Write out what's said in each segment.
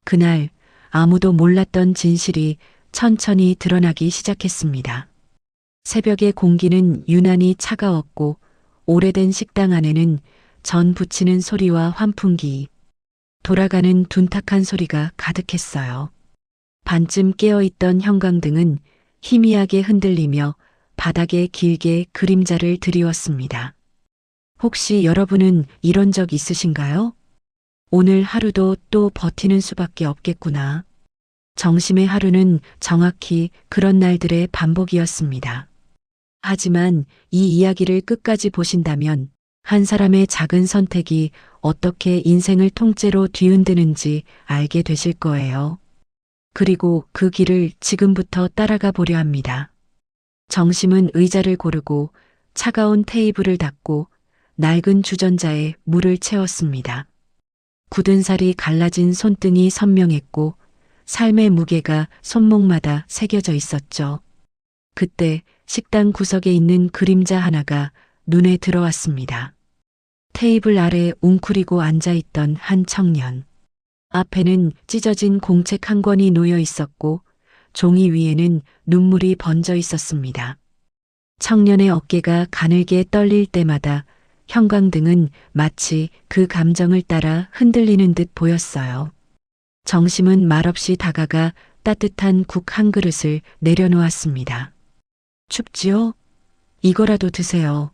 그날 아무도 몰랐던 진실이 천천히 드러나기 시작했습니다. 새벽의 공기는 유난히 차가웠고 오래된 식당 안에는 전 부치는 소리와 환풍기, 돌아가는 둔탁한 소리가 가득했어요. 반쯤 깨어있던 형광등은 희미하게 흔들리며 바닥에 길게 그림자를 드리웠습니다. 혹시 여러분은 이런 적 있으신가요? 오늘 하루도 또 버티는 수밖에 없겠구나. 정심의 하루는 정확히 그런 날들의 반복이었습니다. 하지만 이 이야기를 끝까지 보신다면 한 사람의 작은 선택이 어떻게 인생을 통째로 뒤흔드는지 알게 되실 거예요. 그리고 그 길을 지금부터 따라가 보려 합니다. 정심은 의자를 고르고 차가운 테이블을 닦고 낡은 주전자에 물을 채웠습니다. 굳은 살이 갈라진 손등이 선명했고 삶의 무게가 손목마다 새겨져 있었죠. 그때 식당 구석에 있는 그림자 하나가 눈에 들어왔습니다. 테이블 아래 웅크리고 앉아있던 한 청년. 앞에는 찢어진 공책 한 권이 놓여 있었고 종이 위에는 눈물이 번져 있었습니다. 청년의 어깨가 가늘게 떨릴 때마다 형광등은 마치 그 감정을 따라 흔들리는 듯 보였어요. 정심은 말없이 다가가 따뜻한 국 한 그릇을 내려놓았습니다. 춥지요? 이거라도 드세요.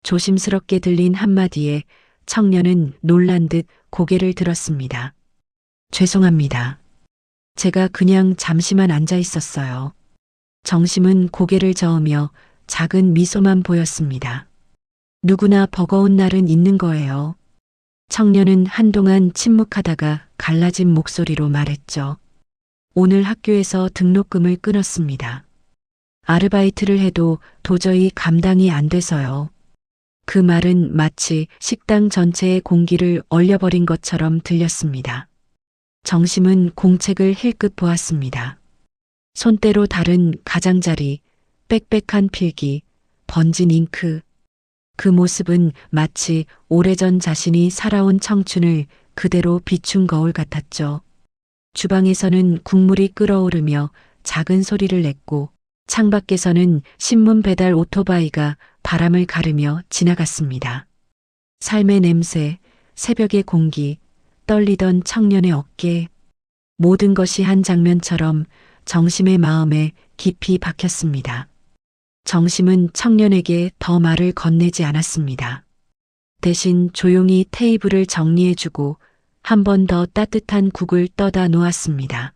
조심스럽게 들린 한마디에 청년은 놀란 듯 고개를 들었습니다. 죄송합니다. 제가 그냥 잠시만 앉아 있었어요. 정심은 고개를 저으며 작은 미소만 보였습니다. 누구나 버거운 날은 있는 거예요. 청년은 한동안 침묵하다가 갈라진 목소리로 말했죠. 오늘 학교에서 등록금을 끊었습니다. 아르바이트를 해도 도저히 감당이 안 돼서요. 그 말은 마치 식당 전체의 공기를 얼려버린 것처럼 들렸습니다. 정심은 공책을 힐끗 보았습니다. 손때로 다른 가장자리, 빽빽한 필기, 번진 잉크. 그 모습은 마치 오래전 자신이 살아온 청춘을 그대로 비춘 거울 같았죠. 주방에서는 국물이 끓어오르며 작은 소리를 냈고 창밖에서는 신문 배달 오토바이가 바람을 가르며 지나갔습니다. 삶의 냄새, 새벽의 공기, 떨리던 청년의 어깨, 모든 것이 한 장면처럼 정심의 마음에 깊이 박혔습니다. 정심은 청년에게 더 말을 건네지 않았습니다. 대신 조용히 테이블을 정리해주고 한 번 더 따뜻한 국을 떠다 놓았습니다.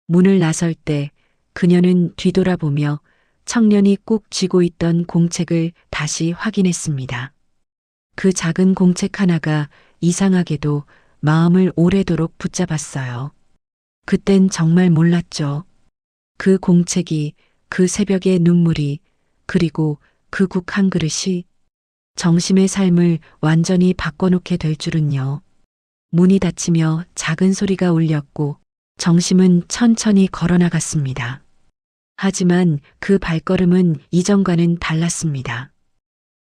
문을 나설 때 그녀는 뒤돌아보며 청년이 꼭 쥐고 있던 공책을 다시 확인했습니다. 그 작은 공책 하나가 이상하게도 마음을 오래도록 붙잡았어요. 그땐 정말 몰랐죠. 그 공책이, 그 새벽의 눈물이, 그리고 그 국 한 그릇이 정심의 삶을 완전히 바꿔놓게 될 줄은요. 문이 닫히며 작은 소리가 울렸고 정심은 천천히 걸어나갔습니다. 하지만 그 발걸음은 이전과는 달랐습니다.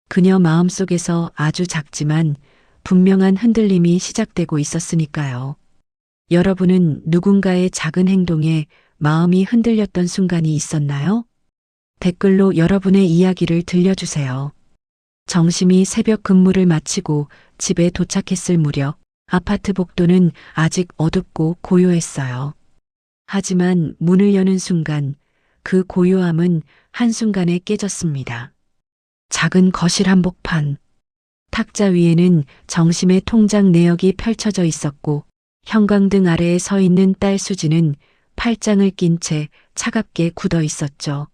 그녀 마음속에서 아주 작지만 분명한 흔들림이 시작되고 있었으니까요. 여러분은 누군가의 작은 행동에 마음이 흔들렸던 순간이 있었나요? 댓글로 여러분의 이야기를 들려주세요. 정심이 새벽 근무를 마치고 집에 도착했을 무렵 아파트 복도는 아직 어둡고 고요했어요. 하지만 문을 여는 순간 그 고요함은 한순간에 깨졌습니다. 작은 거실 한복판, 탁자 위에는 정심의 통장 내역이 펼쳐져 있었고 형광등 아래에 서 있는 딸 수지는 팔짱을 낀 채 차갑게 굳어 있었죠.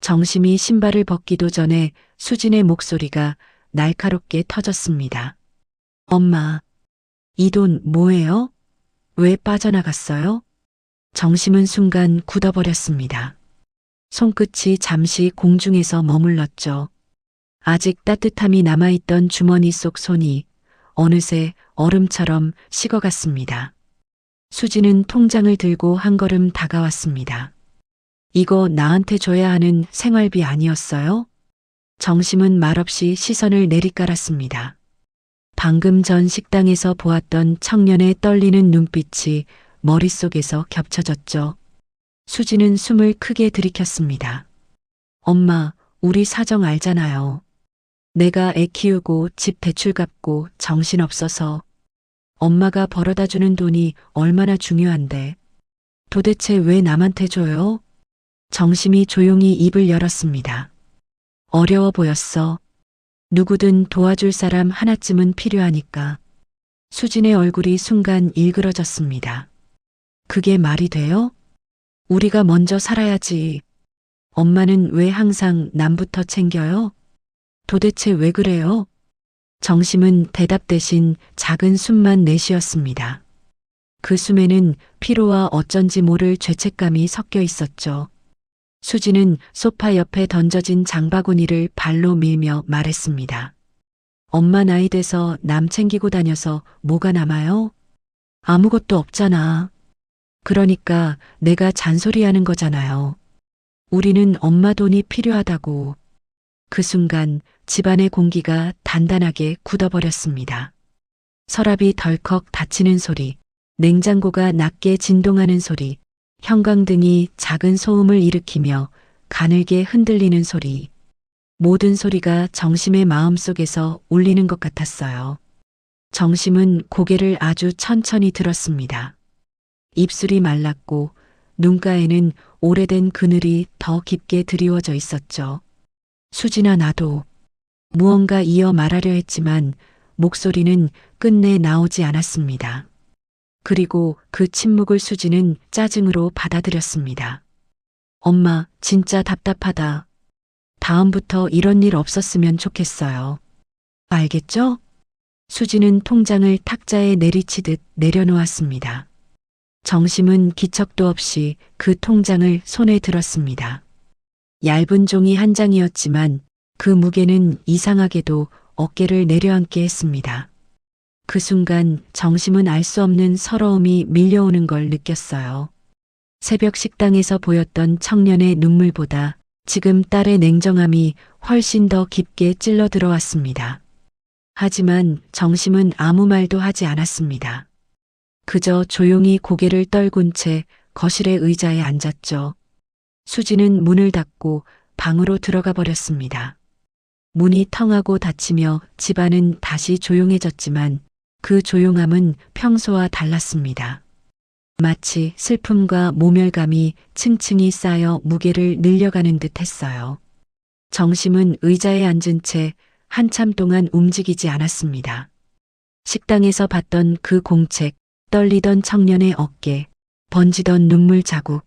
정심이 신발을 벗기도 전에 수진의 목소리가 날카롭게 터졌습니다. 엄마, 이 돈 뭐예요? 왜 빠져나갔어요? 정심은 순간 굳어버렸습니다. 손끝이 잠시 공중에서 머물렀죠. 아직 따뜻함이 남아있던 주머니 속 손이 어느새 얼음처럼 식어갔습니다. 수지는 통장을 들고 한 걸음 다가왔습니다. 이거 나한테 줘야 하는 생활비 아니었어요? 정심은 말없이 시선을 내리깔았습니다. 방금 전 식당에서 보았던 청년의 떨리는 눈빛이 머릿속에서 겹쳐졌죠. 수지는 숨을 크게 들이켰습니다. 엄마, 우리 사정 알잖아요. 내가 애 키우고 집 대출 갚고 정신없어서 엄마가 벌어다 주는 돈이 얼마나 중요한데 도대체 왜 남한테 줘요? 정심이 조용히 입을 열었습니다. 어려워 보였어. 누구든 도와줄 사람 하나쯤은 필요하니까. 수진의 얼굴이 순간 일그러졌습니다. 그게 말이 돼요? 우리가 먼저 살아야지. 엄마는 왜 항상 남부터 챙겨요? 도대체 왜 그래요? 정심은 대답 대신 작은 숨만 내쉬었습니다. 그 숨에는 피로와 어쩐지 모를 죄책감이 섞여 있었죠. 수지는 소파 옆에 던져진 장바구니를 발로 밀며 말했습니다. 엄마 나이 돼서 남 챙기고 다녀서 뭐가 남아요? 아무것도 없잖아. 그러니까 내가 잔소리하는 거잖아요. 우리는 엄마 돈이 필요하다고. 그 순간 집안의 공기가 단단하게 굳어버렸습니다. 서랍이 덜컥 닫히는 소리, 냉장고가 낮게 진동하는 소리, 형광등이 작은 소음을 일으키며 가늘게 흔들리는 소리. 모든 소리가 정심의 마음속에서 울리는 것 같았어요. 정심은 고개를 아주 천천히 들었습니다. 입술이 말랐고 눈가에는 오래된 그늘이 더 깊게 드리워져 있었죠. 수진아, 나도. 무언가 이어 말하려 했지만 목소리는 끝내 나오지 않았습니다. 그리고 그 침묵을 수지는 짜증으로 받아들였습니다. 엄마, 진짜 답답하다. 다음부터 이런 일 없었으면 좋겠어요. 알겠죠? 수지는 통장을 탁자에 내리치듯 내려놓았습니다. 정심은 기척도 없이 그 통장을 손에 들었습니다. 얇은 종이 한 장이었지만 그 무게는 이상하게도 어깨를 내려앉게 했습니다. 그 순간 정심은 알 수 없는 서러움이 밀려오는 걸 느꼈어요. 새벽 식당에서 보였던 청년의 눈물보다 지금 딸의 냉정함이 훨씬 더 깊게 찔러 들어왔습니다. 하지만 정심은 아무 말도 하지 않았습니다. 그저 조용히 고개를 떨군 채 거실의 의자에 앉았죠. 수지는 문을 닫고 방으로 들어가 버렸습니다. 문이 텅하고 닫히며 집안은 다시 조용해졌지만 그 조용함은 평소와 달랐습니다. 마치 슬픔과 모멸감이 층층이 쌓여 무게를 늘려가는 듯 했어요. 정심은 의자에 앉은 채 한참 동안 움직이지 않았습니다. 식당에서 봤던 그 공책, 떨리던 청년의 어깨, 번지던 눈물 자국.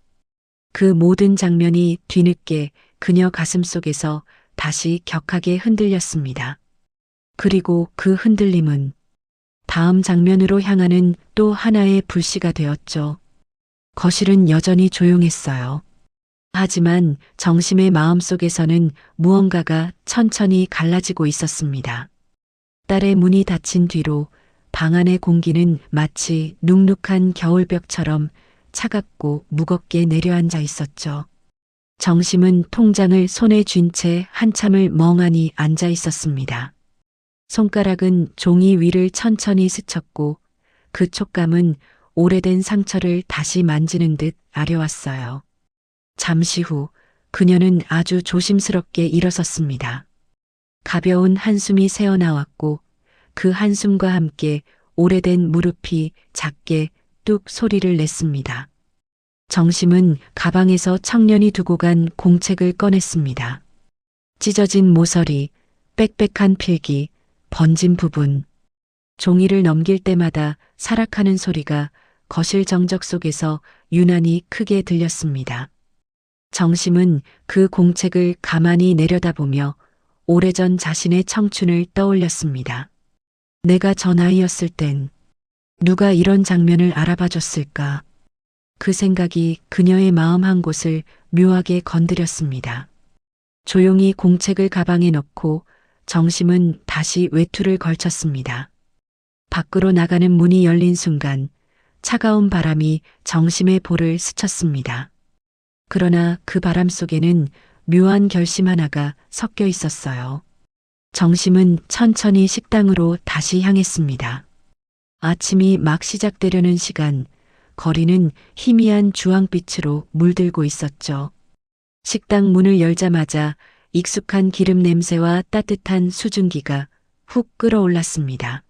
그 모든 장면이 뒤늦게 그녀 가슴 속에서 다시 격하게 흔들렸습니다. 그리고 그 흔들림은 다음 장면으로 향하는 또 하나의 불씨가 되었죠. 거실은 여전히 조용했어요. 하지만 정심의 마음속에서는 무언가가 천천히 갈라지고 있었습니다. 딸의 문이 닫힌 뒤로 방 안의 공기는 마치 눅눅한 겨울벽처럼 차갑고 무겁게 내려앉아 있었죠. 정심은 통장을 손에 쥔 채 한참을 멍하니 앉아 있었습니다. 손가락은 종이 위를 천천히 스쳤고 그 촉감은 오래된 상처를 다시 만지는 듯 아려왔어요. 잠시 후 그녀는 아주 조심스럽게 일어섰습니다. 가벼운 한숨이 새어나왔고 그 한숨과 함께 오래된 무릎이 작게 뚝 소리를 냈습니다. 정심은 가방에서 청년이 두고 간 공책을 꺼냈습니다. 찢어진 모서리, 빽빽한 필기, 번진 부분. 종이를 넘길 때마다 사락하는 소리가 거실 정적 속에서 유난히 크게 들렸습니다. 정심은 그 공책을 가만히 내려다보며 오래전 자신의 청춘을 떠올렸습니다. 내가 저 나이였을 땐 누가 이런 장면을 알아봐 줬을까? 그 생각이 그녀의 마음 한 곳을 묘하게 건드렸습니다. 조용히 공책을 가방에 넣고 정심은 다시 외투를 걸쳤습니다. 밖으로 나가는 문이 열린 순간 차가운 바람이 정심의 볼을 스쳤습니다. 그러나 그 바람 속에는 묘한 결심 하나가 섞여 있었어요. 정심은 천천히 식당으로 다시 향했습니다. 아침이 막 시작되려는 시간, 거리는 희미한 주황빛으로 물들고 있었죠. 식당 문을 열자마자 익숙한 기름 냄새와 따뜻한 수증기가 훅 끌어올랐습니다.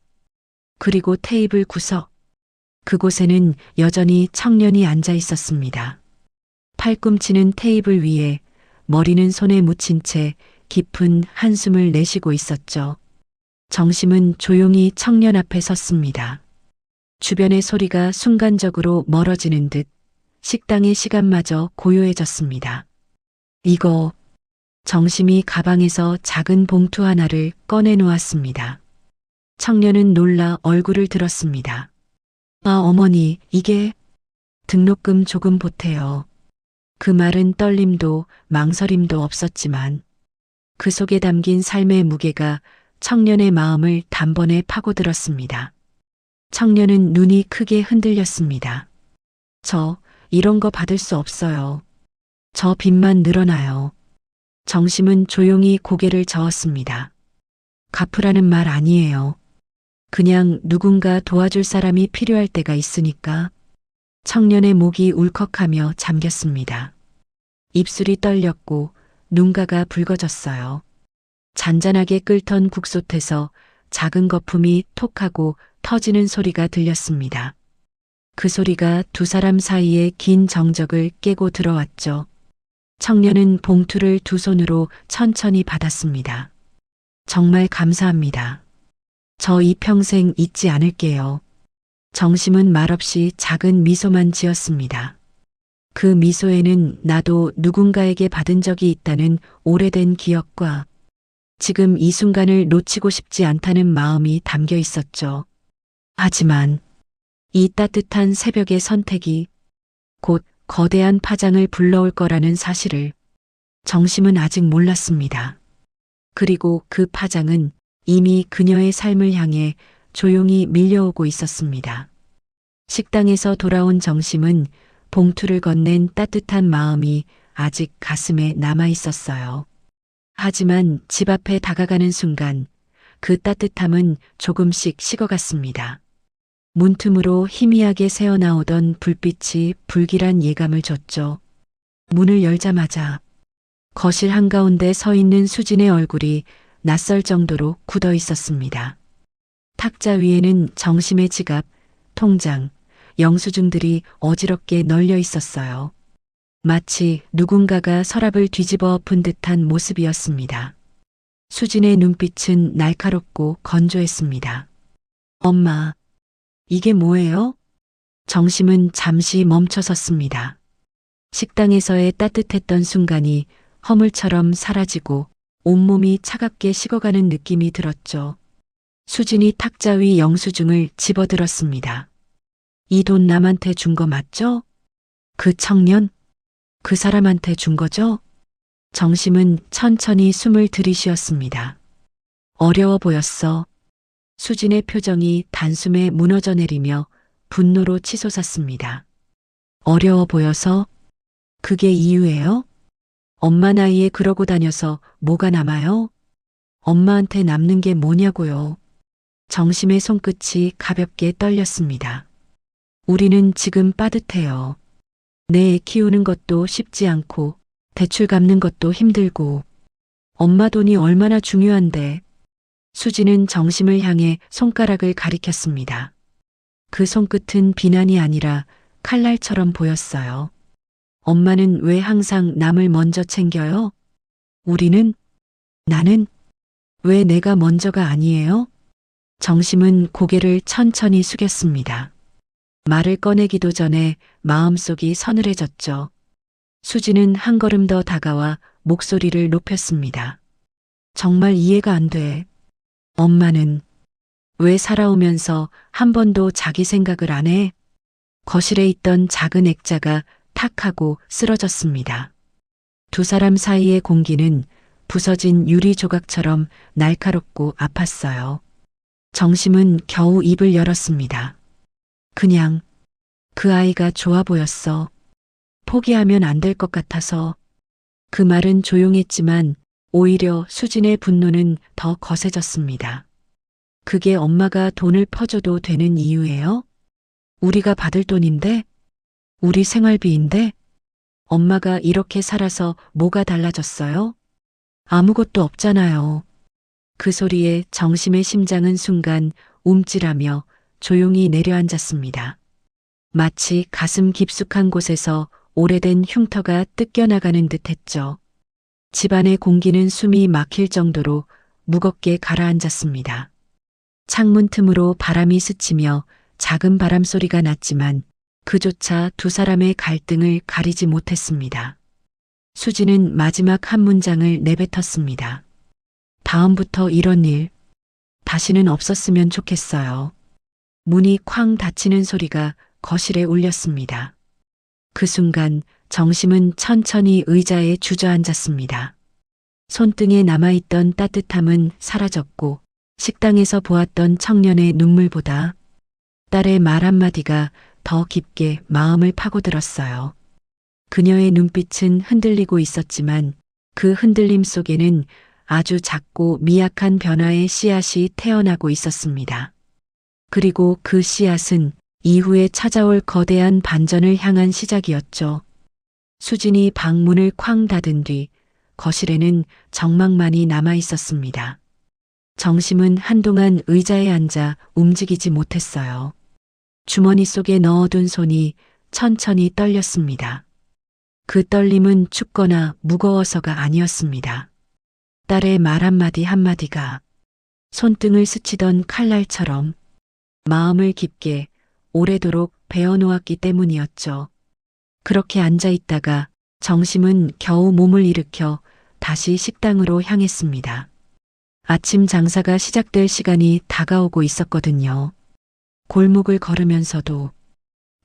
그리고 테이블 구석. 그곳에는 여전히 청년이 앉아 있었습니다. 팔꿈치는 테이블 위에, 머리는 손에 묻힌 채 깊은 한숨을 내쉬고 있었죠. 정심은 조용히 청년 앞에 섰습니다. 주변의 소리가 순간적으로 멀어지는 듯 식당의 시간마저 고요해졌습니다. 이거, 정심이 가방에서 작은 봉투 하나를 꺼내 놓았습니다. 청년은 놀라 얼굴을 들었습니다. 아, 어머니, 이게 등록금 조금 보태요. 그 말은 떨림도 망설임도 없었지만 그 속에 담긴 삶의 무게가 청년의 마음을 단번에 파고들었습니다. 청년은 눈이 크게 흔들렸습니다. 저 이런 거 받을 수 없어요. 저 빚만 늘어나요. 정심은 조용히 고개를 저었습니다. 갚으라는 말 아니에요. 그냥 누군가 도와줄 사람이 필요할 때가 있으니까. 청년의 목이 울컥하며 잠겼습니다. 입술이 떨렸고 눈가가 붉어졌어요. 잔잔하게 끓던 국솥에서 작은 거품이 톡하고 터지는 소리가 들렸습니다. 그 소리가 두 사람 사이의 긴 정적을 깨고 들어왔죠. 청년은 봉투를 두 손으로 천천히 받았습니다. 정말 감사합니다. 저 이 평생 잊지 않을게요. 정심은 말없이 작은 미소만 지었습니다. 그 미소에는 나도 누군가에게 받은 적이 있다는 오래된 기억과 지금 이 순간을 놓치고 싶지 않다는 마음이 담겨 있었죠. 하지만 이 따뜻한 새벽의 선택이 곧 거대한 파장을 불러올 거라는 사실을 정심은 아직 몰랐습니다. 그리고 그 파장은 이미 그녀의 삶을 향해 조용히 밀려오고 있었습니다. 식당에서 돌아온 정심은 봉투를 건넨 따뜻한 마음이 아직 가슴에 남아 있었어요. 하지만 집 앞에 다가가는 순간 그 따뜻함은 조금씩 식어갔습니다. 문틈으로 희미하게 새어나오던 불빛이 불길한 예감을 줬죠. 문을 열자마자 거실 한가운데 서 있는 수진의 얼굴이 낯설 정도로 굳어 있었습니다. 탁자 위에는 정심의 지갑, 통장, 영수증들이 어지럽게 널려 있었어요. 마치 누군가가 서랍을 뒤집어 엎은 듯한 모습이었습니다. 수진의 눈빛은 날카롭고 건조했습니다. 엄마, 이게 뭐예요? 정심은 잠시 멈춰 섰습니다. 식당에서의 따뜻했던 순간이 허물처럼 사라지고 온몸이 차갑게 식어가는 느낌이 들었죠. 수진이 탁자 위 영수증을 집어들었습니다. 이 돈 남한테 준 거 맞죠? 그 청년? 그 사람한테 준 거죠? 정심은 천천히 숨을 들이쉬었습니다. 어려워 보였어. 수진의 표정이 단숨에 무너져 내리며 분노로 치솟았습니다. 어려워 보여서? 그게 이유예요? 엄마 나이에 그러고 다녀서 뭐가 남아요? 엄마한테 남는 게 뭐냐고요. 정심의 손끝이 가볍게 떨렸습니다. 우리는 지금 빠듯해요. 내 애 키우는 것도 쉽지 않고 대출 갚는 것도 힘들고 엄마 돈이 얼마나 중요한데. 수지는 정심을 향해 손가락을 가리켰습니다. 그 손끝은 비난이 아니라 칼날처럼 보였어요. 엄마는 왜 항상 남을 먼저 챙겨요? 나는 왜 내가 먼저가 아니에요? 정심은 고개를 천천히 숙였습니다. 말을 꺼내기도 전에 마음속이 서늘해졌죠. 수지는 한 걸음 더 다가와 목소리를 높였습니다. 정말 이해가 안 돼. 엄마는 왜 살아오면서 한 번도 자기 생각을 안 해? 거실에 있던 작은 액자가 탁 하고 쓰러졌습니다. 두 사람 사이의 공기는 부서진 유리 조각처럼 날카롭고 아팠어요. 정심은 겨우 입을 열었습니다. 그냥 그 아이가 좋아 보였어. 포기하면 안 될 것 같아서. 그 말은 조용했지만 오히려 수진의 분노는 더 거세졌습니다. 그게 엄마가 돈을 퍼줘도 되는 이유예요? 우리가 받을 돈인데? 우리 생활비인데? 엄마가 이렇게 살아서 뭐가 달라졌어요? 아무것도 없잖아요. 그 소리에 정심의 심장은 순간 움찔하며 조용히 내려앉았습니다. 마치 가슴 깊숙한 곳에서 오래된 흉터가 뜯겨나가는 듯 했죠. 집안의 공기는 숨이 막힐 정도로 무겁게 가라앉았습니다. 창문 틈으로 바람이 스치며 작은 바람 소리가 났지만 그조차 두 사람의 갈등을 가리지 못했습니다. 수지는 마지막 한 문장을 내뱉었습니다. 다음부터 이런 일 다시는 없었으면 좋겠어요. 문이 쾅 닫히는 소리가 거실에 울렸습니다. 그 순간 정심은 천천히 의자에 주저앉았습니다. 손등에 남아있던 따뜻함은 사라졌고 식당에서 보았던 청년의 눈물보다 딸의 말 한마디가 더 깊게 마음을 파고들었어요. 그녀의 눈빛은 흔들리고 있었지만 그 흔들림 속에는 아주 작고 미약한 변화의 씨앗이 태어나고 있었습니다. 그리고 그 씨앗은 이후에 찾아올 거대한 반전을 향한 시작이었죠. 수진이 방문을 쾅 닫은 뒤 거실에는 정막만이 남아 있었습니다. 정심은 한동안 의자에 앉아 움직이지 못했어요. 주머니 속에 넣어둔 손이 천천히 떨렸습니다. 그 떨림은 춥거나 무거워서가 아니었습니다. 딸의 말 한마디 한마디가 손등을 스치던 칼날처럼 마음을 깊게 오래도록 베어놓았기 때문이었죠. 그렇게 앉아 있다가 정심은 겨우 몸을 일으켜 다시 식당으로 향했습니다. 아침 장사가 시작될 시간이 다가오고 있었거든요. 골목을 걸으면서도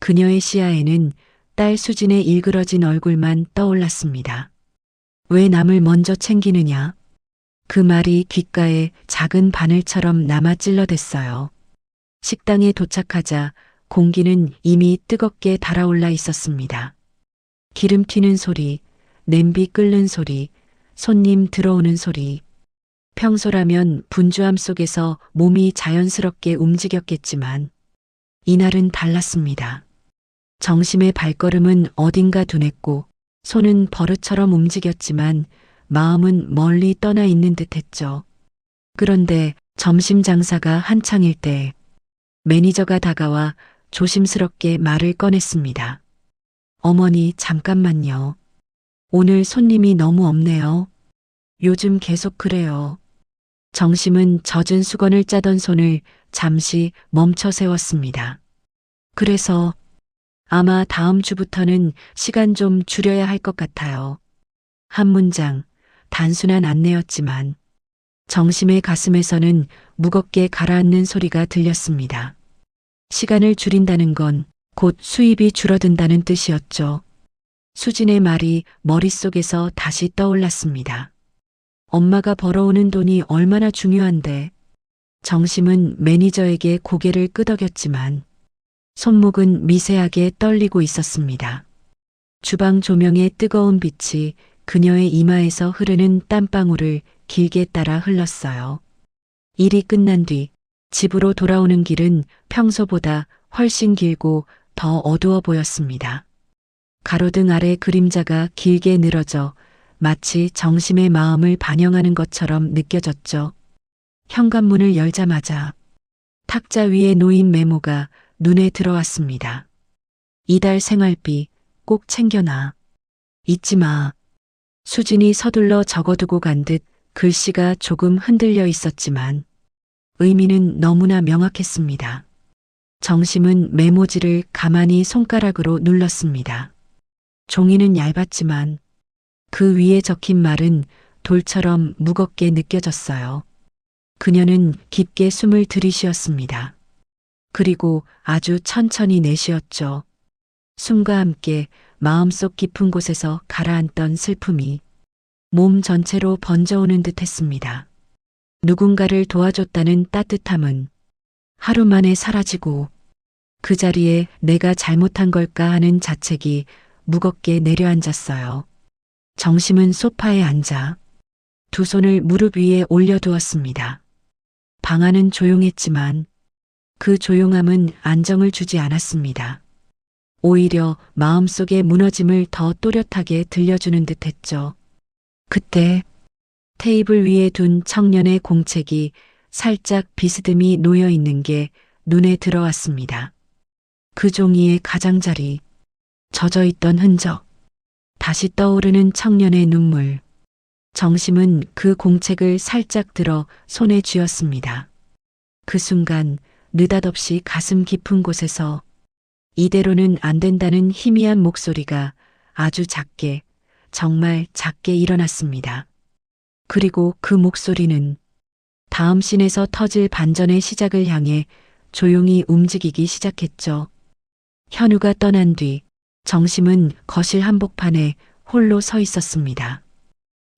그녀의 시야에는 딸 수진의 일그러진 얼굴만 떠올랐습니다. 왜 남을 먼저 챙기느냐? 그 말이 귓가에 작은 바늘처럼 남아 찔러댔어요. 식당에 도착하자 공기는 이미 뜨겁게 달아올라 있었습니다. 기름 튀는 소리, 냄비 끓는 소리, 손님 들어오는 소리. 평소라면 분주함 속에서 몸이 자연스럽게 움직였겠지만 이날은 달랐습니다. 정심의 발걸음은 어딘가 둔했고 손은 버릇처럼 움직였지만 마음은 멀리 떠나 있는 듯 했죠. 그런데 점심 장사가 한창일 때 매니저가 다가와 조심스럽게 말을 꺼냈습니다. 어머니, 잠깐만요. 오늘 손님이 너무 없네요. 요즘 계속 그래요. 정심은 젖은 수건을 짜던 손을 잠시 멈춰 세웠습니다. 그래서 아마 다음 주부터는 시간 좀 줄여야 할 것 같아요. 한 문장, 단순한 안내였지만 정심의 가슴에서는 무겁게 가라앉는 소리가 들렸습니다. 시간을 줄인다는 건 곧 수입이 줄어든다는 뜻이었죠. 수진의 말이 머릿속에서 다시 떠올랐습니다. 엄마가 벌어오는 돈이 얼마나 중요한데. 정심은 매니저에게 고개를 끄덕였지만 손목은 미세하게 떨리고 있었습니다. 주방 조명의 뜨거운 빛이 그녀의 이마에서 흐르는 땀방울을 길게 따라 흘렀어요. 일이 끝난 뒤 집으로 돌아오는 길은 평소보다 훨씬 길고 더 어두워 보였습니다. 가로등 아래 그림자가 길게 늘어져 마치 정심의 마음을 반영하는 것처럼 느껴졌죠. 현관문을 열자마자 탁자 위에 놓인 메모가 눈에 들어왔습니다. 이달 생활비 꼭 챙겨놔. 잊지 마. 수진이 서둘러 적어두고 간 듯 글씨가 조금 흔들려 있었지만 의미는 너무나 명확했습니다. 정심은 메모지를 가만히 손가락으로 눌렀습니다. 종이는 얇았지만 그 위에 적힌 말은 돌처럼 무겁게 느껴졌어요. 그녀는 깊게 숨을 들이쉬었습니다. 그리고 아주 천천히 내쉬었죠. 숨과 함께 마음속 깊은 곳에서 가라앉던 슬픔이 몸 전체로 번져오는 듯 했습니다. 누군가를 도와줬다는 따뜻함은 하루 만에 사라지고 그 자리에 내가 잘못한 걸까 하는 자책이 무겁게 내려앉았어요. 정심은 소파에 앉아 두 손을 무릎 위에 올려두었습니다. 방 안은 조용했지만 그 조용함은 안정을 주지 않았습니다. 오히려 마음속의 무너짐을 더 또렷하게 들려주는 듯 했죠. 그때 테이블 위에 둔 청년의 공책이 살짝 비스듬히 놓여 있는 게 눈에 들어왔습니다. 그 종이의 가장자리, 젖어 있던 흔적, 다시 떠오르는 청년의 눈물. 정심은 그 공책을 살짝 들어 손에 쥐었습니다. 그 순간 느닷없이 가슴 깊은 곳에서 이대로는 안 된다는 희미한 목소리가 아주 작게, 정말 작게 일어났습니다. 그리고 그 목소리는 다음 씬에서 터질 반전의 시작을 향해 조용히 움직이기 시작했죠. 현우가 떠난 뒤 정심은 거실 한복판에 홀로 서 있었습니다.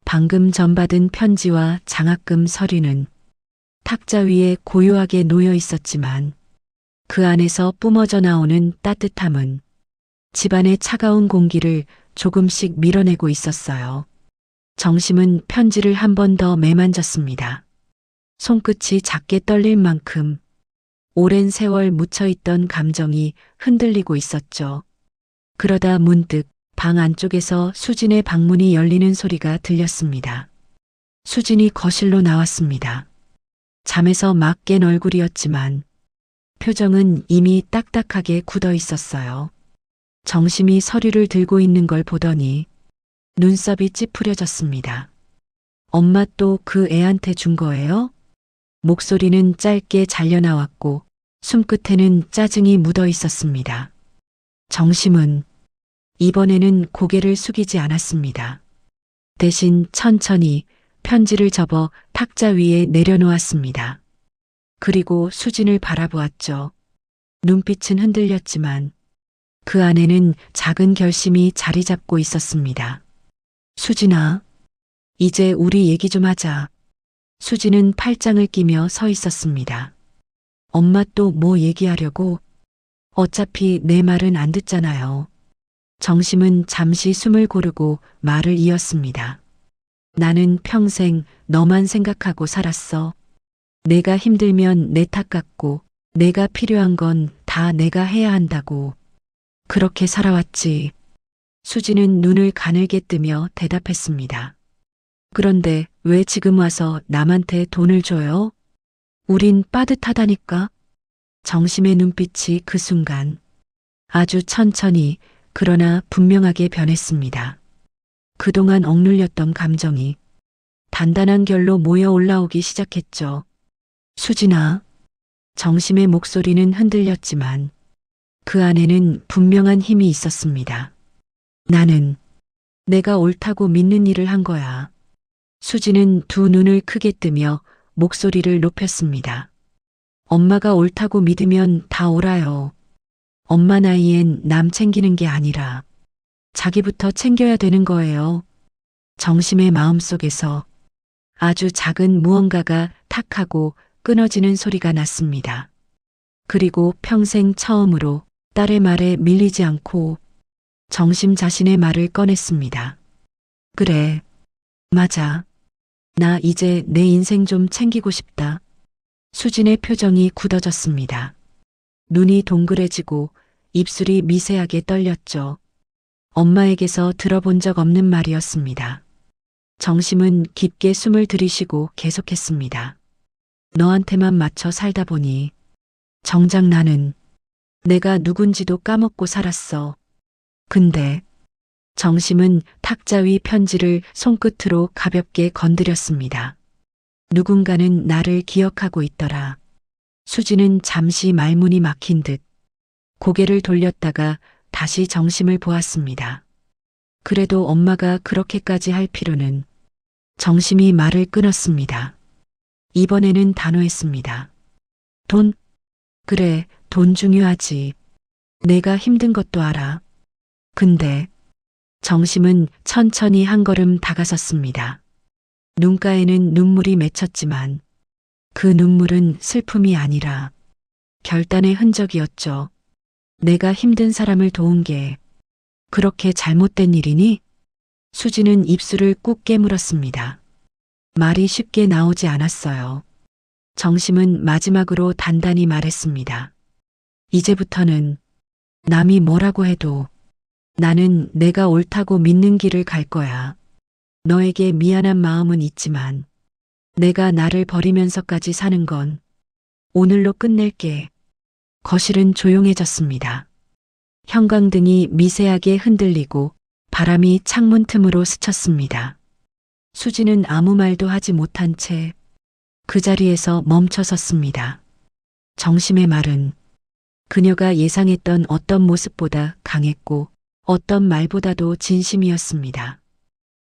방금 전 받은 편지와 장학금 서류는 탁자 위에 고요하게 놓여 있었지만 그 안에서 뿜어져 나오는 따뜻함은 집안의 차가운 공기를 조금씩 밀어내고 있었어요. 정심은 편지를 한 번 더 매만졌습니다. 손끝이 작게 떨릴 만큼 오랜 세월 묻혀있던 감정이 흔들리고 있었죠. 그러다 문득 방 안쪽에서 수진의 방문이 열리는 소리가 들렸습니다. 수진이 거실로 나왔습니다. 잠에서 막 깬 얼굴이었지만 표정은 이미 딱딱하게 굳어 있었어요. 정심이 서류를 들고 있는 걸 보더니 눈썹이 찌푸려졌습니다. 엄마 또 그 애한테 준 거예요? 목소리는 짧게 잘려나왔고 숨끝에는 짜증이 묻어 있었습니다. 정심은 이번에는 고개를 숙이지 않았습니다. 대신 천천히 편지를 접어 탁자 위에 내려놓았습니다. 그리고 수진을 바라보았죠. 눈빛은 흔들렸지만 그 안에는 작은 결심이 자리 잡고 있었습니다. 수진아, 이제 우리 얘기 좀 하자. 수진은 팔짱을 끼며 서 있었습니다. 엄마 또 뭐 얘기하려고? 어차피 내 말은 안 듣잖아요. 정심은 잠시 숨을 고르고 말을 이었습니다. 나는 평생 너만 생각하고 살았어. 내가 힘들면 내 탓 같고 내가 필요한 건 다 내가 해야 한다고. 그렇게 살아왔지. 수지는 눈을 가늘게 뜨며 대답했습니다. 그런데 왜 지금 와서 남한테 돈을 줘요? 우린 빠듯하다니까. 정심의 눈빛이 그 순간 아주 천천히 그러나 분명하게 변했습니다. 그동안 억눌렸던 감정이 단단한 결로 모여 올라오기 시작했죠. 수진아, 정심의 목소리는 흔들렸지만 그 안에는 분명한 힘이 있었습니다. 나는 내가 옳다고 믿는 일을 한 거야. 수지는 두 눈을 크게 뜨며 목소리를 높였습니다. 엄마가 옳다고 믿으면 다 옳아요. 엄마 나이엔 남 챙기는 게 아니라 자기부터 챙겨야 되는 거예요. 정심의 마음속에서 아주 작은 무언가가 탁 하고 끊어지는 소리가 났습니다. 그리고 평생 처음으로 딸의 말에 밀리지 않고 정심 자신의 말을 꺼냈습니다. 그래, 맞아. 나 이제 내 인생 좀 챙기고 싶다. 수진의 표정이 굳어졌습니다. 눈이 동그래지고 입술이 미세하게 떨렸죠. 엄마에게서 들어본 적 없는 말이었습니다. 정심은 깊게 숨을 들이쉬고 계속했습니다. 너한테만 맞춰 살다 보니 정작 나는 내가 누군지도 까먹고 살았어. 근데 정심은 탁자 위 편지를 손끝으로 가볍게 건드렸습니다. 누군가는 나를 기억하고 있더라. 수지는 잠시 말문이 막힌 듯 고개를 돌렸다가 다시 정심을 보았습니다. 그래도 엄마가 그렇게까지 할 필요는. 정심이 말을 끊었습니다. 이번에는 단호했습니다. 돈? 그래, 돈 중요하지. 내가 힘든 것도 알아. 근데 정심은 천천히 한 걸음 다가섰습니다. 눈가에는 눈물이 맺혔지만 그 눈물은 슬픔이 아니라 결단의 흔적이었죠. 내가 힘든 사람을 도운 게 그렇게 잘못된 일이니? 수지는 입술을 꾹 깨물었습니다. 말이 쉽게 나오지 않았어요. 정심은 마지막으로 단단히 말했습니다. 이제부터는 남이 뭐라고 해도 나는 내가 옳다고 믿는 길을 갈 거야. 너에게 미안한 마음은 있지만 내가 나를 버리면서까지 사는 건 오늘로 끝낼게. 거실은 조용해졌습니다. 형광등이 미세하게 흔들리고 바람이 창문 틈으로 스쳤습니다. 수지는 아무 말도 하지 못한 채 그 자리에서 멈춰 섰습니다. 정심의 말은 그녀가 예상했던 어떤 모습보다 강했고 어떤 말보다도 진심이었습니다.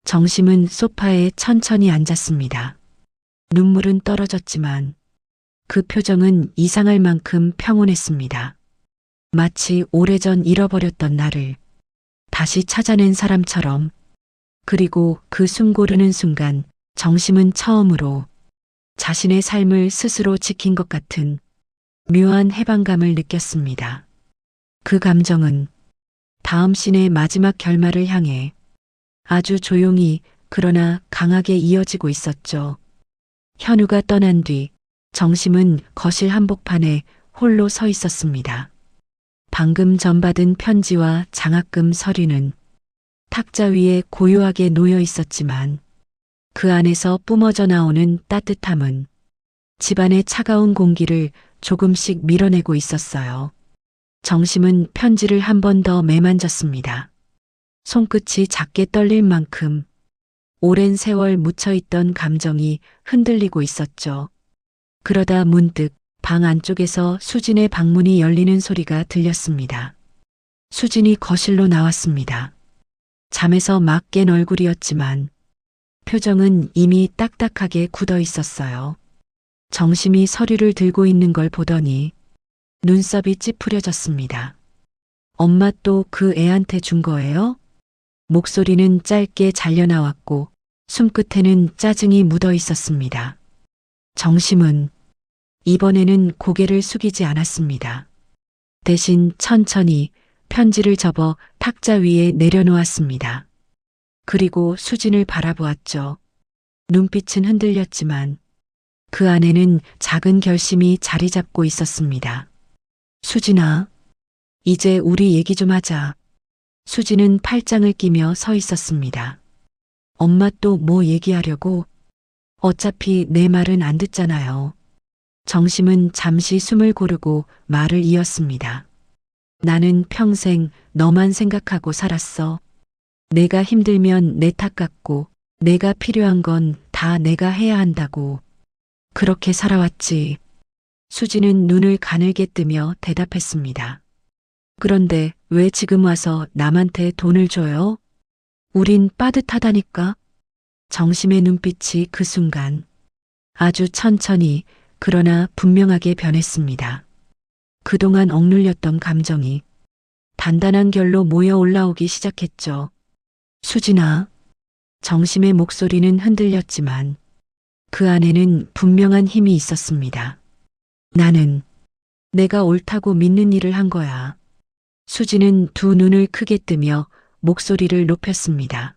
정심은 소파에 천천히 앉았습니다. 눈물은 떨어졌지만 그 표정은 이상할 만큼 평온했습니다. 마치 오래전 잃어버렸던 나를 다시 찾아낸 사람처럼. 그리고 그 숨 고르는 순간 정심은 처음으로 자신의 삶을 스스로 지킨 것 같은 묘한 해방감을 느꼈습니다. 그 감정은 다음 씬의 마지막 결말을 향해 아주 조용히 그러나 강하게 이어지고 있었죠. 현우가 떠난 뒤 정심은 거실 한복판에 홀로 서 있었습니다. 방금 전 받은 편지와 장학금 서류는 탁자 위에 고요하게 놓여 있었지만 그 안에서 뿜어져 나오는 따뜻함은 집안의 차가운 공기를 조금씩 밀어내고 있었어요. 정심은 편지를 한 번 더 매만졌습니다. 손끝이 작게 떨릴 만큼 오랜 세월 묻혀있던 감정이 흔들리고 있었죠. 그러다 문득 방 안쪽에서 수진의 방문이 열리는 소리가 들렸습니다. 수진이 거실로 나왔습니다. 잠에서 막 깬 얼굴이었지만 표정은 이미 딱딱하게 굳어 있었어요. 정심이 서류를 들고 있는 걸 보더니 눈썹이 찌푸려졌습니다. 엄마 또 그 애한테 준 거예요? 목소리는 짧게 잘려나왔고 숨끝에는 짜증이 묻어 있었습니다. 정심은 이번에는 고개를 숙이지 않았습니다. 대신 천천히 편지를 접어 탁자 위에 내려놓았습니다. 그리고 수진을 바라보았죠. 눈빛은 흔들렸지만 그 안에는 작은 결심이 자리 잡고 있었습니다. 수진아, 이제 우리 얘기 좀 하자. 수진은 팔짱을 끼며 서 있었습니다. 엄마 또 뭐 얘기하려고? 어차피 내 말은 안 듣잖아요. 정심은 잠시 숨을 고르고 말을 이었습니다. 나는 평생 너만 생각하고 살았어. 내가 힘들면 내 탓 같고 내가 필요한 건 다 내가 해야 한다고. 그렇게 살아왔지. 수지는 눈을 가늘게 뜨며 대답했습니다. 그런데 왜 지금 와서 남한테 돈을 줘요? 우린 빠듯하다니까. 정심의 눈빛이 그 순간 아주 천천히 그러나 분명하게 변했습니다. 그동안 억눌렸던 감정이 단단한 결로 모여 올라오기 시작했죠. 수진아, 정심의 목소리는 흔들렸지만 그 안에는 분명한 힘이 있었습니다. 나는 내가 옳다고 믿는 일을 한 거야. 수진은 두 눈을 크게 뜨며 목소리를 높였습니다.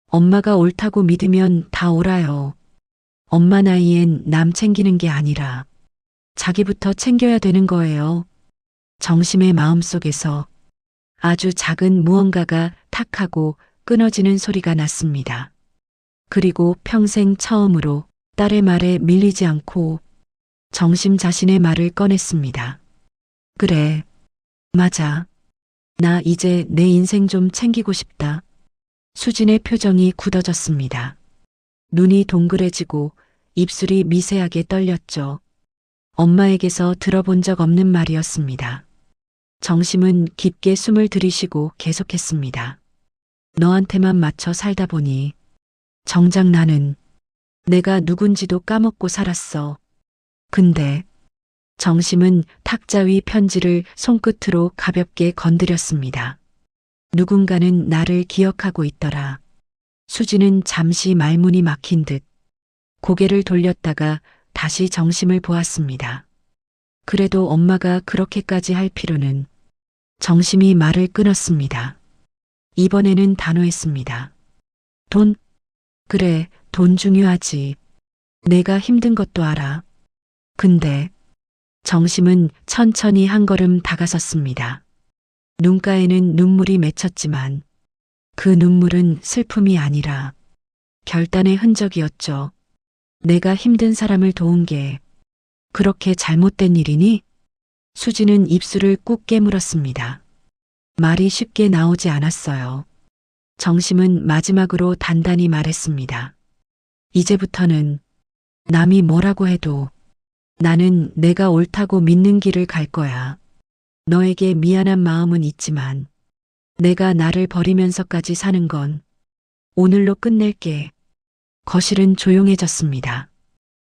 엄마가 옳다고 믿으면 다 옳아요. 엄마 나이엔 남 챙기는 게 아니라 자기부터 챙겨야 되는 거예요. 정심의 마음속에서 아주 작은 무언가가 탁 하고 끊어지는 소리가 났습니다. 그리고 평생 처음으로 딸의 말에 밀리지 않고 정심 자신의 말을 꺼냈습니다. 그래, 맞아. 나 이제 내 인생 좀 챙기고 싶다. 수진의 표정이 굳어졌습니다. 눈이 동그래지고 입술이 미세하게 떨렸죠. 엄마에게서 들어본 적 없는 말이었습니다. 정심은 깊게 숨을 들이쉬고 계속했습니다. 너한테만 맞춰 살다 보니 정작 나는 내가 누군지도 까먹고 살았어. 근데 정심은 탁자 위 편지를 손끝으로 가볍게 건드렸습니다. 누군가는 나를 기억하고 있더라. 수지는 잠시 말문이 막힌 듯 고개를 돌렸다가 다시 정심을 보았습니다. 그래도 엄마가 그렇게까지 할 필요는. 정심이 말을 끊었습니다. 이번에는 단호했습니다. 돈? 그래, 돈 중요하지. 내가 힘든 것도 알아. 근데 정심은 천천히 한 걸음 다가섰습니다. 눈가에는 눈물이 맺혔지만 그 눈물은 슬픔이 아니라 결단의 흔적이었죠. 내가 힘든 사람을 도운 게 그렇게 잘못된 일이니? 수지는 입술을 꾹 깨물었습니다. 말이 쉽게 나오지 않았어요. 정심은 마지막으로 단단히 말했습니다. 이제부터는 남이 뭐라고 해도 나는 내가 옳다고 믿는 길을 갈 거야. 너에게 미안한 마음은 있지만 내가 나를 버리면서까지 사는 건 오늘로 끝낼게. 거실은 조용해졌습니다.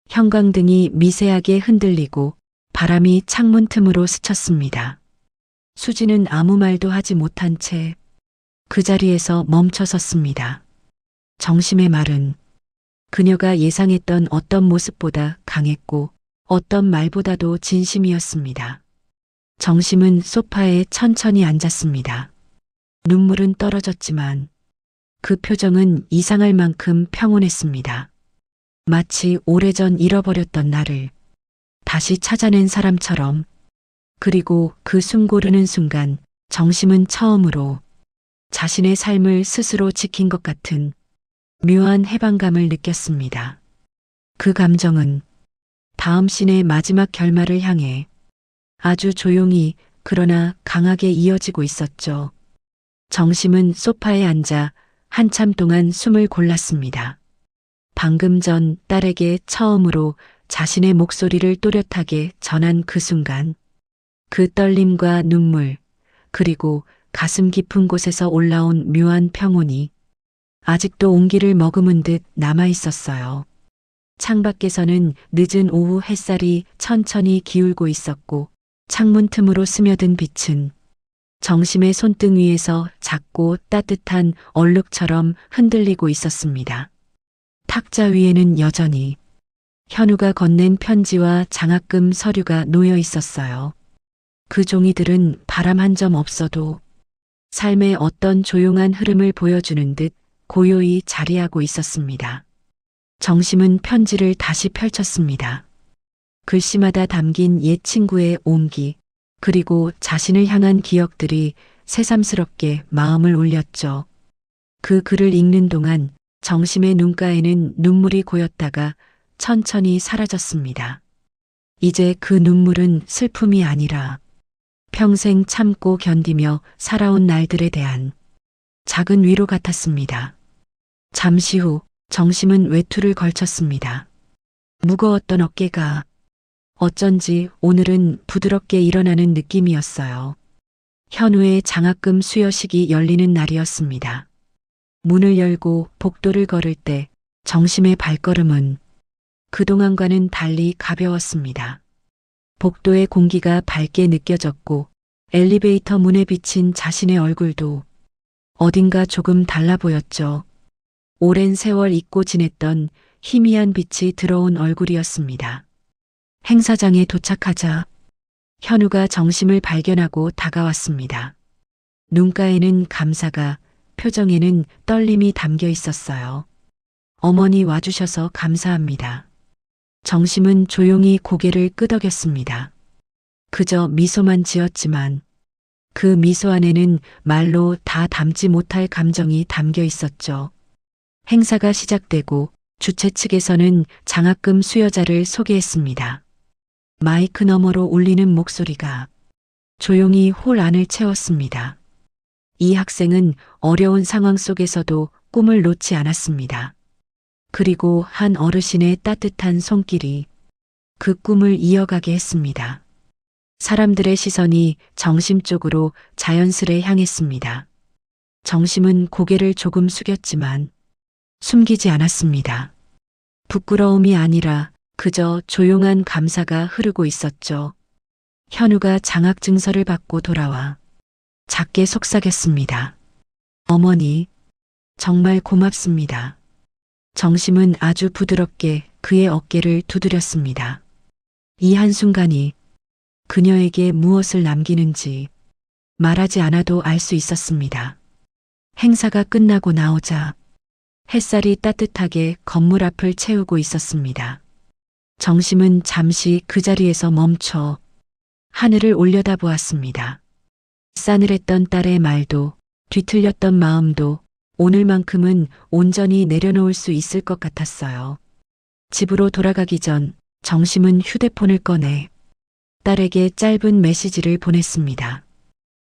형광등이 미세하게 흔들리고 바람이 창문 틈으로 스쳤습니다. 수지는 아무 말도 하지 못한 채 그 자리에서 멈춰 섰습니다. 정심의 말은 그녀가 예상했던 어떤 모습보다 강했고 어떤 말보다도 진심이었습니다. 정심은 소파에 천천히 앉았습니다. 눈물은 떨어졌지만 그 표정은 이상할 만큼 평온했습니다. 마치 오래전 잃어버렸던 나를 다시 찾아낸 사람처럼. 그리고 그 숨 고르는 순간 정심은 처음으로 자신의 삶을 스스로 지킨 것 같은 묘한 해방감을 느꼈습니다. 그 감정은 다음 씬의 마지막 결말을 향해 아주 조용히 그러나 강하게 이어지고 있었죠. 정심은 소파에 앉아 한참 동안 숨을 골랐습니다. 방금 전 딸에게 처음으로 자신의 목소리를 또렷하게 전한 그 순간, 그 떨림과 눈물, 그리고 가슴 깊은 곳에서 올라온 묘한 평온이 아직도 온기를 머금은 듯 남아 있었어요. 창밖에서는 늦은 오후 햇살이 천천히 기울고 있었고 창문 틈으로 스며든 빛은 정심의 손등 위에서 작고 따뜻한 얼룩처럼 흔들리고 있었습니다. 탁자 위에는 여전히 현우가 건넨 편지와 장학금 서류가 놓여 있었어요. 그 종이들은 바람 한 점 없어도 삶의 어떤 조용한 흐름을 보여주는 듯 고요히 자리하고 있었습니다. 정심은 편지를 다시 펼쳤습니다. 글씨마다 담긴 옛 친구의 온기, 그리고 자신을 향한 기억들이 새삼스럽게 마음을 울렸죠. 그 글을 읽는 동안 정심의 눈가에는 눈물이 고였다가 천천히 사라졌습니다. 이제 그 눈물은 슬픔이 아니라 평생 참고 견디며 살아온 날들에 대한 작은 위로 같았습니다. 잠시 후 정심은 외투를 걸쳤습니다. 무거웠던 어깨가 어쩐지 오늘은 부드럽게 일어나는 느낌이었어요. 현우의 장학금 수여식이 열리는 날이었습니다. 문을 열고 복도를 걸을 때 정심의 발걸음은 그동안과는 달리 가벼웠습니다. 복도의 공기가 밝게 느껴졌고 엘리베이터 문에 비친 자신의 얼굴도 어딘가 조금 달라 보였죠. 오랜 세월 잊고 지냈던 희미한 빛이 들어온 얼굴이었습니다. 행사장에 도착하자 현우가 정심을 발견하고 다가왔습니다. 눈가에는 감사가, 표정에는 떨림이 담겨 있었어요. 어머니 와주셔서 감사합니다. 정심은 조용히 고개를 끄덕였습니다. 그저 미소만 지었지만 그 미소 안에는 말로 다 담지 못할 감정이 담겨 있었죠. 행사가 시작되고 주최 측에서는 장학금 수여자를 소개했습니다. 마이크 너머로 울리는 목소리가 조용히 홀 안을 채웠습니다. 이 학생은 어려운 상황 속에서도 꿈을 놓지 않았습니다. 그리고 한 어르신의 따뜻한 손길이 그 꿈을 이어가게 했습니다. 사람들의 시선이 정심 쪽으로 자연스레 향했습니다. 정심은 고개를 조금 숙였지만 숨기지 않았습니다. 부끄러움이 아니라 그저 조용한 감사가 흐르고 있었죠. 현우가 장학 증서를 받고 돌아와 작게 속삭였습니다. 어머니, 정말 고맙습니다. 정심은 아주 부드럽게 그의 어깨를 두드렸습니다. 이 한순간이 그녀에게 무엇을 남기는지 말하지 않아도 알 수 있었습니다. 행사가 끝나고 나오자 햇살이 따뜻하게 건물 앞을 채우고 있었습니다. 정심은 잠시 그 자리에서 멈춰 하늘을 올려다보았습니다. 싸늘했던 딸의 말도, 뒤틀렸던 마음도 오늘만큼은 온전히 내려놓을 수 있을 것 같았어요. 집으로 돌아가기 전 정심은 휴대폰을 꺼내 딸에게 짧은 메시지를 보냈습니다.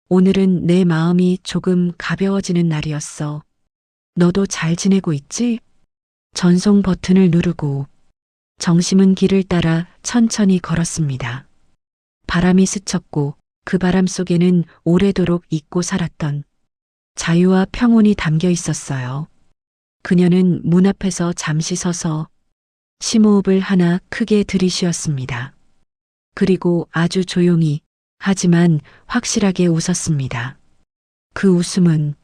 오늘은 내 마음이 조금 가벼워지는 날이었어. 너도 잘 지내고 있지? 전송 버튼을 누르고 정심은 길을 따라 천천히 걸었습니다. 바람이 스쳤고 그 바람 속에는 오래도록 잊고 살았던 자유와 평온이 담겨 있었어요. 그녀는 문 앞에서 잠시 서서 심호흡을 하나 크게 들이쉬었습니다. 그리고 아주 조용히 하지만 확실하게 웃었습니다. 그 웃음은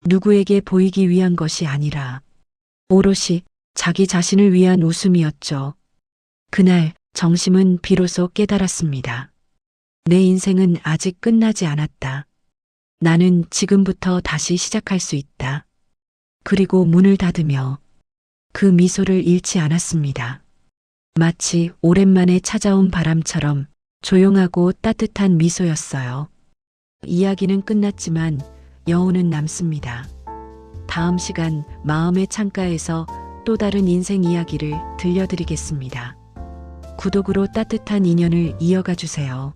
누구에게 보이기 위한 것이 아니라 오롯이 자기 자신을 위한 웃음이었죠. 그날 정심은 비로소 깨달았습니다. 내 인생은 아직 끝나지 않았다. 나는 지금부터 다시 시작할 수 있다. 그리고 문을 닫으며 그 미소를 잃지 않았습니다. 마치 오랜만에 찾아온 바람처럼 조용하고 따뜻한 미소였어요. 이야기는 끝났지만 여운은 남습니다. 다음 시간 마음의 창가에서 또 다른 인생 이야기를 들려드리겠습니다. 구독으로 따뜻한 인연을 이어가 주세요.